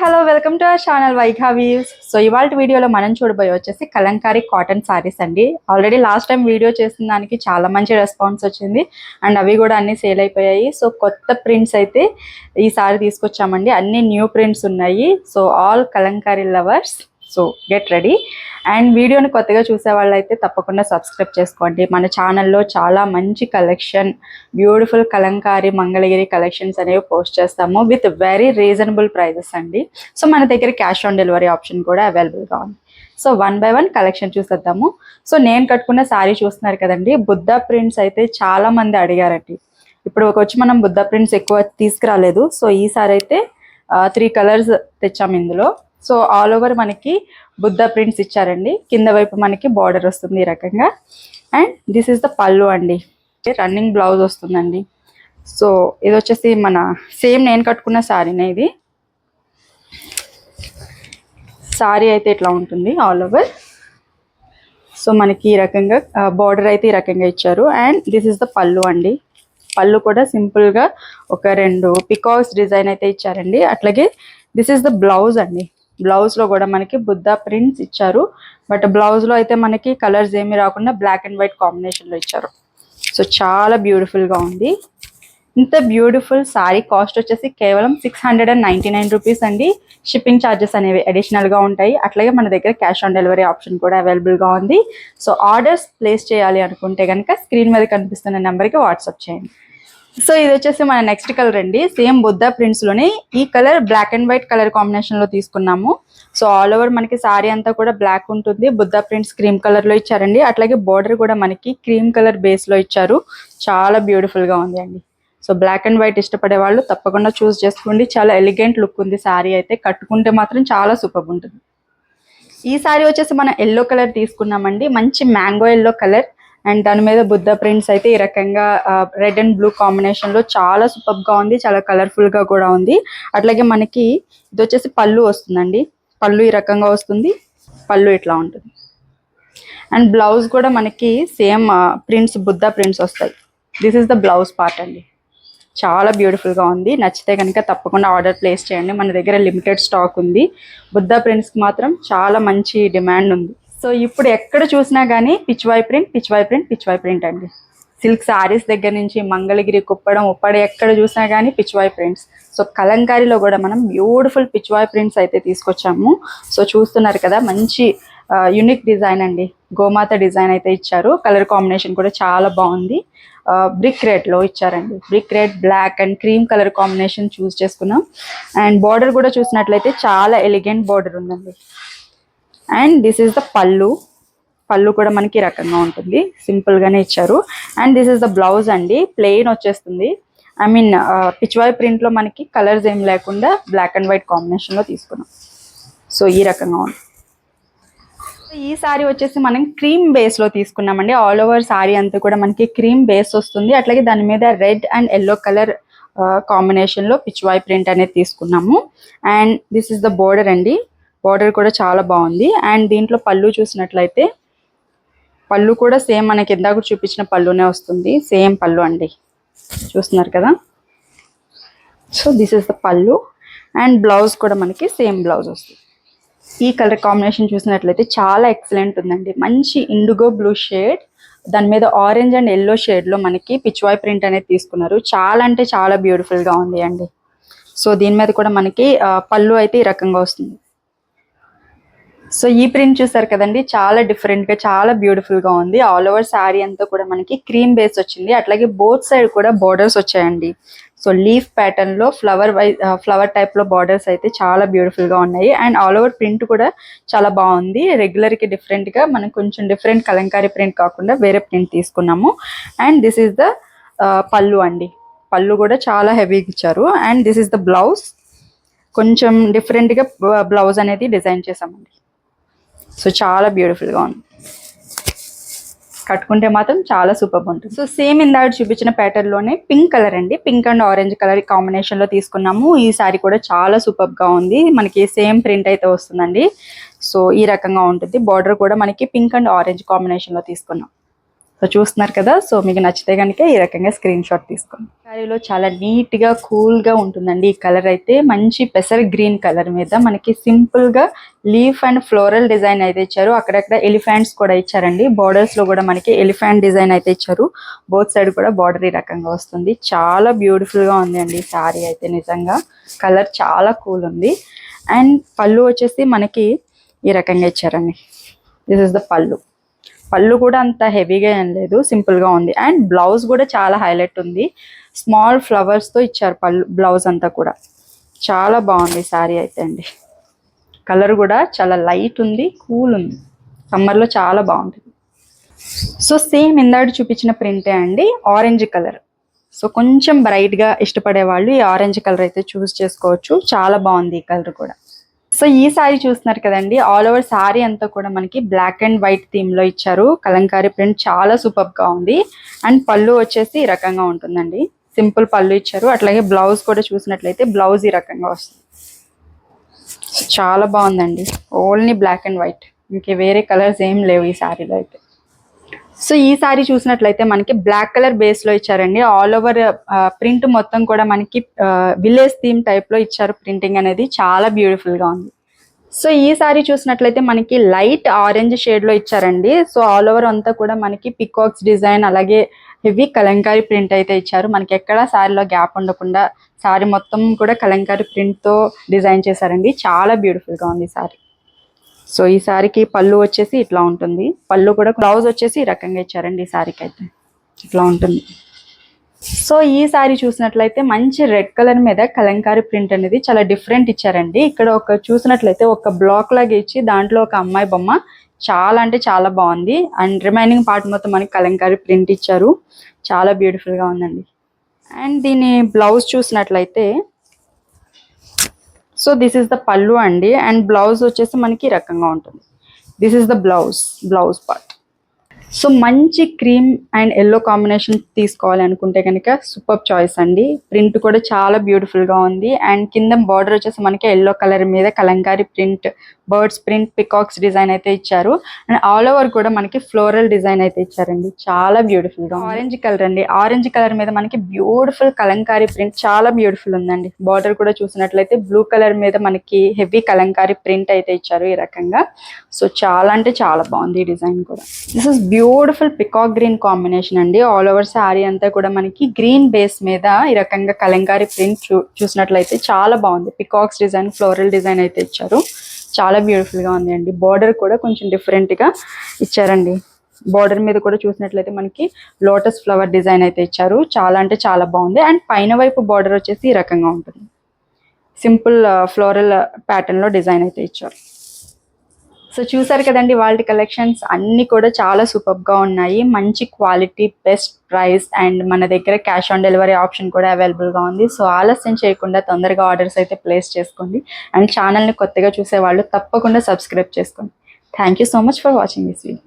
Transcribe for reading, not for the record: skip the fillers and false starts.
Hello welcome to our channel వైఘావీవ్స్. So ఇవాళ వీడియోలో మనం చూడబోయే వచ్చేసి కలంకారీ కాటన్ సారీస్ అండి. ఆల్రెడీ లాస్ట్ టైం వీడియో చేసిన దానికి చాలా మంచి రెస్పాన్స్ వచ్చింది అండ్ అవి కూడా అన్ని సేల్ అయిపోయాయి. సో కొత్త ప్రింట్స్ అయితే ఈ సారీ తీసుకొచ్చామండి. అన్ని న్యూ ప్రింట్స్ ఉన్నాయి. So all Kalamkari lovers, so get ready. And వీడియోని కొత్తగా చూసే వాళ్ళు అయితే తప్పకుండా సబ్స్క్రైబ్ చేసుకోండి. మన ఛానల్లో చాలా మంచి collection, beautiful Kalamkari Mangalagiri collections అనేవి పోస్ట్ చేస్తాము విత్ వెరీ రీజనబుల్ ప్రైజెస్ అండి. సో మన దగ్గర క్యాష్ ఆన్ డెలివరీ ఆప్షన్ కూడా అవైలబుల్గా ఉంది. So one by one collection చూసేద్దాము. సో నేను కట్టుకున్న శారీ చూస్తున్నారు కదండి, బుద్ధా ప్రింట్స్ అయితే చాలా మంది అడిగారండి. ఇప్పుడు వచ్చి మనం బుద్ధా ప్రింట్స్ ఎక్కువ తీసుకురాలేదు. సో ఈ సారీ అయితే 3 కలర్స్ తెచ్చాము ఇందులో. సో ఆల్ ఓవర్ మనకి బుద్ధా ప్రింట్స్ ఇచ్చారండి. కింద వైపు మనకి బార్డర్ వస్తుంది ఈ రకంగా. అండ్ దిస్ ఈస్ ద పళ్ళు అండి. రన్నింగ్ బ్లౌజ్ వస్తుందండి. సో ఇది వచ్చేసి మన సేమ్ నేను కట్టుకున్న శారీనే. ఇది శారీ అయితే ఇట్లా ఉంటుంది ఆల్ ఓవర్. సో మనకి ఈ రకంగా బార్డర్ అయితే ఈ రకంగా ఇచ్చారు. అండ్ దిస్ ఈస్ ద పళ్ళు అండి. పళ్ళు కూడా సింపుల్గా ఒక 2 పికాక్స్ డిజైన్ అయితే ఇచ్చారండి. అట్లాగే దిస్ ఈస్ ద బ్లౌజ్ అండి. బ్లౌజ్లో కూడా మనకి బుద్ధా ప్రింట్స్ ఇచ్చారు. బట్ బ్లౌజ్లో అయితే మనకి కలర్స్ ఏమీ రాకుండా బ్లాక్ అండ్ వైట్ కాంబినేషన్లో ఇచ్చారు. సో చాలా బ్యూటిఫుల్గా ఉంది. ఇంత బ్యూటిఫుల్ శారీ కాస్ట్ వచ్చేసి కేవలం 699 రూపీస్ అండి. షిప్పింగ్ ఛార్జెస్ అనేవి అడిషనల్గా ఉంటాయి. అట్లాగే మన దగ్గర క్యాష్ ఆన్ డెలివరీ ఆప్షన్ కూడా అవైలబుల్గా ఉంది. సో ఆర్డర్స్ ప్లేస్ చేయాలి అనుకుంటే కనుక స్క్రీన్ మీద కనిపిస్తున్న నెంబర్కి వాట్సాప్ చేయండి. సో ఇది వచ్చేసి మన నెక్స్ట్ కలర్ అండి. సేమ్ బుద్ధా ప్రింట్స్లోనే ఈ colour black and white colour కాంబినేషన్లో తీసుకున్నాము. సో ఆల్ ఓవర్ మనకి శారీ అంతా కూడా బ్లాక్ ఉంటుంది. బుద్ధా ప్రింట్స్ క్రీమ్ కలర్లో ఇచ్చారండి. అట్లాగే బార్డర్ కూడా మనకి క్రీమ్ కలర్ బేస్లో ఇచ్చారు. చాలా బ్యూటిఫుల్గా ఉంది అండి. సో బ్లాక్ అండ్ వైట్ ఇష్టపడే వాళ్ళు తప్పకుండా చూస్ చేసుకోండి. చాలా ఎలిగెంట్ లుక్ ఉంది శారీ అయితే. కట్టుకుంటే మాత్రం చాలా సూపర్ ఉంటుంది. ఈ శారీ వచ్చేసి మనం ఎల్లో కలర్ తీసుకున్నామండి. మంచి మ్యాంగో ఎల్లో కలర్. అండ్ దాని మీద బుద్ధా ప్రింట్స్ అయితే ఈ రకంగా రెడ్ అండ్ బ్లూ కాంబినేషన్లో చాలా సూపర్గా ఉంది. చాలా కలర్ఫుల్గా కూడా ఉంది. అట్లాగే మనకి ఇది వచ్చేసి పళ్ళు వస్తుందండి. పళ్ళు ఈ రకంగా వస్తుంది. పళ్ళు ఇట్లా ఉంటుంది. అండ్ బ్లౌజ్ కూడా మనకి సేమ్ ప్రింట్స్ బుద్ధా ప్రింట్స్ వస్తాయి. This is the blouse part అండి. చాలా బ్యూటిఫుల్గా ఉంది. నచ్చితే కనుక తప్పకుండా ఆర్డర్ ప్లేస్ చేయండి. మన దగ్గర లిమిటెడ్ స్టాక్ ఉంది. బుద్ధా ప్రింట్స్కి మాత్రం చాలా మంచి డిమాండ్ ఉంది. సో ఇప్పుడు ఎక్కడ చూసినా కానీ పిచ్వాయ్ ప్రింట్ అండి. సిల్క్ శారీస్ దగ్గర నుంచి మంగళగిరి, కుప్పడం, ఉప్పడ ఎక్కడ చూసినా కానీ పిచ్వాయ్ ప్రింట్స్. సో కలంకారీలో కూడా మనం బ్యూటిఫుల్ పిచ్వాయ్ ప్రింట్స్ అయితే తీసుకొచ్చాము. సో చూస్తున్నారు కదా, మంచి యూనిక్ డిజైన్ అండి. గోమాత డిజైన్ అయితే ఇచ్చారు. కలర్ కాంబినేషన్ కూడా చాలా బాగుంది. బ్రిక్ రెడ్లో ఇచ్చారండి. Brick red, black and cream colour combination choose చేసుకున్నాం. అండ్ బార్డర్ కూడా చూసినట్లయితే చాలా ఎలిగెంట్ బార్డర్ ఉందండి. And this is the pallu. పళ్ళు కూడా మనకి ఈ రకంగా ఉంటుంది. సింపుల్గానే ఇచ్చారు. And this is the blouse అండి. ప్లెయిన్ వచ్చేస్తుంది. ఐ మీన్ పిచ్వాయ్ ప్రింట్లో మనకి కలర్స్ ఏం లేకుండా బ్లాక్ అండ్ వైట్ కాంబినేషన్లో తీసుకున్నాం. సో ఈ రకంగా ఉంది. ఈ శారీ వచ్చేసి మనం క్రీమ్ బేస్లో తీసుకున్నామండి. ఆల్ ఓవర్ శారీ అంతా కూడా మనకి క్రీమ్ బేస్ వస్తుంది. అట్లాగే దాని మీద రెడ్ అండ్ ఎల్లో కలర్ కాంబినేషన్లో పిచ్వాయ్ ప్రింట్ అనేది తీసుకున్నాము. And this is the border అండి. బార్డర్ కూడా చాలా బాగుంది. అండ్ దీంట్లో పళ్ళు చూసినట్లయితే పళ్ళు కూడా సేమ్ మనకి ఇందాక చూపించిన పళ్ళునే వస్తుంది. సేమ్ పళ్ళు అండి. చూస్తున్నారు కదా. సో దిస్ ఇస్ ద పళ్ళు. అండ్ బ్లౌజ్ కూడా మనకి సేమ్ బ్లౌజ్ వస్తుంది. ఈ కలర్ కాంబినేషన్ చూసినట్లయితే చాలా ఎక్సలెంట్ ఉందండి. మంచి ఇండిగో బ్లూ షేడ్, దాని మీద ఆరెంజ్ అండ్ ఎల్లో షేడ్లో మనకి పిచ్వాయ్ ప్రింట్ అనేది తీసుకున్నారు. చాలా అంటే చాలా బ్యూటిఫుల్గా ఉంది అండి. సో దీని మీద కూడా మనకి పళ్ళు అయితే ఈ రకంగా వస్తుంది. సో ఈ ప్రింట్ చూసారు కదండి, చాలా డిఫరెంట్గా చాలా బ్యూటిఫుల్గా ఉంది. ఆల్ ఓవర్ శారీ అంతా కూడా మనకి క్రీమ్ బేస్ వచ్చింది. అట్లాగే బోత్ సైడ్ కూడా బార్డర్స్ వచ్చాయండి. సో లీఫ్ ప్యాటర్న్లో ఫ్లవర్ టైప్లో బార్డర్స్ అయితే చాలా బ్యూటిఫుల్గా ఉన్నాయి. అండ్ ఆల్ ఓవర్ ప్రింట్ కూడా చాలా బాగుంది. రెగ్యులర్కి డిఫరెంట్గా మనం కొంచెం డిఫరెంట్ కలంకారీ ప్రింట్ కాకుండా వేరే ప్రింట్ తీసుకున్నాము. అండ్ దిస్ ఈస్ ద పళ్ళు అండి. పళ్ళు కూడా చాలా హెవీగా ఇచ్చారు. And this is the blouse. కొంచెం డిఫరెంట్గా బ్లౌజ్ అనేది డిజైన్ చేసామండి. సో చాలా బ్యూటిఫుల్గా ఉంది. కట్టుకుంటే మాత్రం చాలా సూపర్ ఉంటుంది. సో సేమ్ ఇందాక చూపించిన ప్యాటర్న్లోనే పింక్ కలర్ అండి. పింక్ అండ్ ఆరెంజ్ కలర్ కాంబినేషన్లో తీసుకున్నాము. ఈ సారీ కూడా చాలా సూపర్గా ఉంది. మనకి సేమ్ ప్రింట్ అయితే వస్తుందండి. సో ఈ రకంగా ఉంటుంది. బార్డర్ కూడా మనకి పింక్ అండ్ ఆరెంజ్ కాంబినేషన్లో తీసుకున్నాం. సో చూస్తున్నారు కదా, సో మీకు నచ్చితే కనుక ఈ రకంగా స్క్రీన్ షాట్ తీసుకోండి. శారీలో చాలా నీట్గా కూల్గా ఉంటుందండి. ఈ కలర్ అయితే మంచి పెసర్ గ్రీన్ కలర్ మీద మనకి సింపుల్గా లీఫ్ అండ్ ఫ్లోరల్ డిజైన్ అయితే ఇచ్చారు. అక్కడక్కడ ఎలిఫెంట్స్ కూడా ఇచ్చారండి. బార్డర్స్లో కూడా మనకి ఎలిఫెంట్ డిజైన్ అయితే ఇచ్చారు. బోత్ సైడ్ కూడా బార్డర్ ఈ రకంగా వస్తుంది. చాలా బ్యూటిఫుల్గా ఉంది అండి ఈ శారీ అయితే. నిజంగా కలర్ చాలా కూల్ ఉంది. అండ్ పళ్ళు వచ్చేసి మనకి ఈ రకంగా ఇచ్చారండి. This is the pallu. పళ్ళు కూడా అంత హెవీగా ఏం లేదు, సింపుల్గా ఉంది. అండ్ బ్లౌజ్ కూడా చాలా హైలైట్ ఉంది. స్మాల్ ఫ్లవర్స్తో ఇచ్చారు పళ్ళు, బ్లౌజ్ అంతా కూడా చాలా బాగుంది శారీ అయితే అండి. కలర్ కూడా చాలా లైట్ ఉంది, కూల్ ఉంది. సమ్మర్లో చాలా బాగుంటుంది. సో సేమ్ ఇందాక చూపించిన ప్రింటే అండి, ఆరెంజ్ కలర్. సో కొంచెం బ్రైట్గా ఇష్టపడే వాళ్ళు ఈ ఆరెంజ్ కలర్ అయితే చూస్ చేసుకోవచ్చు. చాలా బాగుంది ఈ కలర్ కూడా. సో ఈ సారీ చూస్తున్నారు కదండి, ఆల్ ఓవర్ సారీ అంతా కూడా మనకి బ్లాక్ అండ్ వైట్ థీమ్ లో ఇచ్చారు. కలంకారీ ప్రింట్ చాలా సూపర్ గా ఉంది. అండ్ పళ్ళు వచ్చేసి ఈ రకంగా ఉంటుందండి. సింపుల్ పళ్ళు ఇచ్చారు. అట్లాగే బ్లౌజ్ కూడా చూసినట్లయితే బ్లౌజ్ ఈ రకంగా వస్తుంది. చాలా బాగుందండి. ఓన్లీ బ్లాక్ అండ్ వైట్, ఇంకే వేరే కలర్స్ ఏం లేవు ఈ సారీలో అయితే. సో ఈ సారీ చూసినట్లయితే మనకి బ్లాక్ కలర్ బేస్ లో ఇచ్చారండి. ఆల్ ఓవర్ ప్రింట్ మొత్తం కూడా మనకి విలేజ్ థీమ్ టైప్ లో ఇచ్చారు. ప్రింటింగ్ అనేది చాలా బ్యూటిఫుల్ గా ఉంది. సో ఈ సారీ చూసినట్లయితే మనకి లైట్ ఆరెంజ్ షేడ్ లో ఇచ్చారండి. సో ఆల్ ఓవర్ అంతా కూడా మనకి పికాక్స్ డిజైన్, అలాగే హెవీ కలంకారీ ప్రింట్ అయితే ఇచ్చారు. మనకి ఎక్కడ సారీలో గ్యాప్ ఉండకుండా సారీ మొత్తం కూడా కలంకారీ ప్రింట్ తో డిజైన్ చేశారండి. చాలా బ్యూటిఫుల్ గా ఉంది సారీ. సో ఈ సారీకి పళ్ళు వచ్చేసి ఇట్లా ఉంటుంది. పళ్ళు కూడా బ్లౌజ్ వచ్చేసి ఈ రకంగా ఇచ్చారండి. ఈ సారీకి అయితే ఇట్లా ఉంటుంది. సో ఈ సారీ చూసినట్లయితే మంచి రెడ్ కలర్ మీద కలంకారీ ప్రింట్ అనేది చాలా డిఫరెంట్ ఇచ్చారండి. ఇక్కడ ఒక చూసినట్లయితే ఒక బ్లాక్ లాగా ఇచ్చి దాంట్లో ఒక అమ్మాయి బొమ్మ, చాలా అంటే చాలా బాగుంది. అండ్ రిమైనింగ్ పార్ట్ మొత్తం మనకి కలంకారీ ప్రింట్ ఇచ్చారు. చాలా బ్యూటిఫుల్ గా ఉందండి. అండ్ దీని బ్లౌజ్ చూసినట్లయితే, సో దిస్ ఇస్ ద పళ్ళు అండి. అండ్ బ్లౌజ్ వచ్చేసి మనకి ఈ రకంగా ఉంటుంది. This is the blouse part. So మంచి క్రీమ్ అండ్ ఎల్లో కాంబినేషన్ తీసుకోవాలి అనుకుంటే కనుక సూపర్ చాయిస్ అండి. ప్రింట్ కూడా చాలా బ్యూటిఫుల్ గా ఉంది. అండ్ కింద బార్డర్ వచ్చేసి మనకి ఎల్లో కలర్ మీద Kalamkari print, birds print, peacocks design అయితే ఇచ్చారు. అండ్ ఆల్ ఓవర్ కూడా మనకి ఫ్లోరల్ డిజైన్ అయితే ఇచ్చారండి. చాలా బ్యూటిఫుల్ గా. ఆరెంజ్ కలర్ అండి. ఆరెంజ్ కలర్ మీద మనకి బ్యూటిఫుల్ కలంకారీ ప్రింట్ చాలా బ్యూటిఫుల్ ఉందండి. బార్డర్ కూడా చూసినట్లయితే బ్లూ కలర్ మీద మనకి హెవీ కలంకారీ ప్రింట్ అయితే ఇచ్చారు ఈ రకంగా. సో చాలా అంటే చాలా బాగుంది ఈ డిజైన్ కూడా. This is beautiful peacock green combination అండి. ఆల్ ఓవర్ శారీ అంతా కూడా మనకి గ్రీన్ బేస్ మీద ఈ రకంగా కలంకారీ ప్రింట్ చూసినట్లయితే చాలా బాగుంది. పికాక్స్ డిజైన్, ఫ్లోరల్ డిజైన్ అయితే ఇచ్చారు. చాలా బ్యూటిఫుల్ గా ఉంది అండి. బార్డర్ కూడా కొంచెం డిఫరెంట్ గా ఇచ్చారండి. బార్డర్ మీద కూడా చూసినట్లయితే మనకి లోటస్ ఫ్లవర్ డిజైన్ అయితే ఇచ్చారు. చాలా అంటే చాలా బాగుంది. అండ్ పైన వైపు బార్డర్ వచ్చేసి ఈ రకంగా ఉంటుంది. సింపుల్ ఫ్లోరల్ ప్యాటర్న్ లో డిజైన్ అయితే ఇచ్చారు. సో చూసారు కదండి, వాళ్ళ కలెక్షన్స్ అన్నీ కూడా చాలా సూపర్గా ఉన్నాయి. మంచి క్వాలిటీ, బెస్ట్ ప్రైస్, అండ్ మన దగ్గర క్యాష్ ఆన్ డెలివరీ ఆప్షన్ కూడా అవైలబుల్గా ఉంది. సో ఆలస్యం చేయకుండా తొందరగా ఆర్డర్స్ అయితే ప్లేస్ చేసుకోండి. అండ్ ఛానల్ని కొత్తగా చూసే వాళ్ళు తప్పకుండా సబ్స్క్రైబ్ చేసుకోండి. Thank you so much for watching this video.